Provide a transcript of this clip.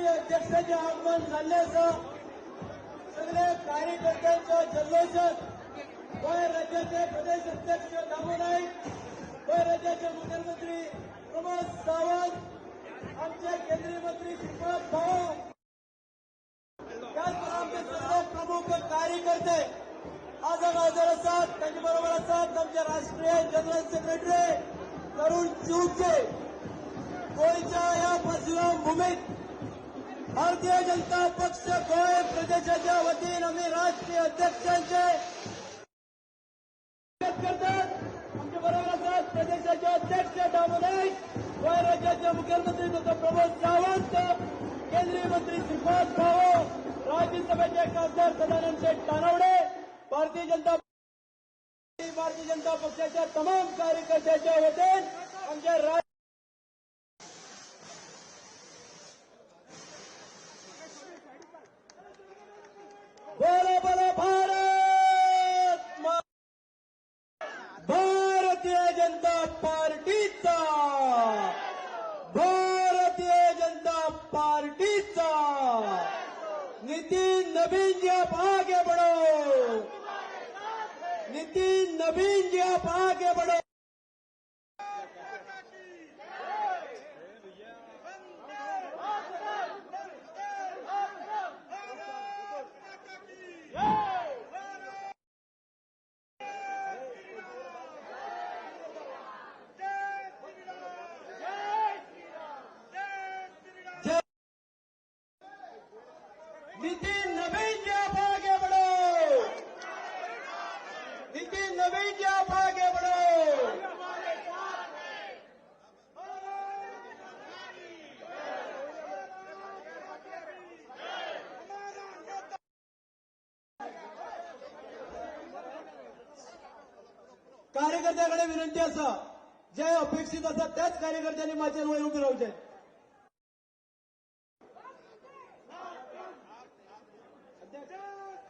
राष्ट्रीय अध्यक्षाचे आगमन झाल्याचं सगळे कार्यकर्त्यांच्या जल्लोषात गोय राज्याचे प्रदेश अध्यक्ष दामू नाईक, गोय राज्याचे मुख्यमंत्री प्रमोद सावंत, आमचे केंद्रीय मंत्री श्रीपाद भाऊ, त्याचबरोबर आमचे सर्व प्रमुख कार्यकर्ते आज हजर असतात. त्यांच्याबरोबर असतात आमचे राष्ट्रीय जनरल सेक्रेटरी तरुण चुके. गोयच्या या परशुराम भूमीत भारतीय जनता पक्ष गोय प्रदेशाच्या वतीनं आम्ही राष्ट्रीय अध्यक्षांचे करतात. आमच्या बरोबर असतात प्रदेशाचे अध्यक्ष दामू नाईक, गोय राज्याचे मुख्यमंत्री डॉ प्रमोद सावंत, केंद्रीय मंत्री श्रीपाद भाऊ, राज्यसभेचे खासदार सदानंद शेठ तानवडे, भारतीय जनता पक्षाच्या तमाम कार्यकर्त्यांच्या वतीने आमच्या बोलो बोलो भारतीय जनता पार्टीचा, भारतीय जनता पार्टीचा नितिन नवीन जी आप आगे बढ़ो, नितिन नवीन जी आप आगे बढ़ो. नितिन नवीन जी आप आगे बढ़ो, नितिन नवीन जी आप आगे बढ़ो. कार्यकर्त्याकडे विनंती असा, जे अपेक्षित असतात त्याच कार्यकर्त्यांनी माझ्या वर उभे राहू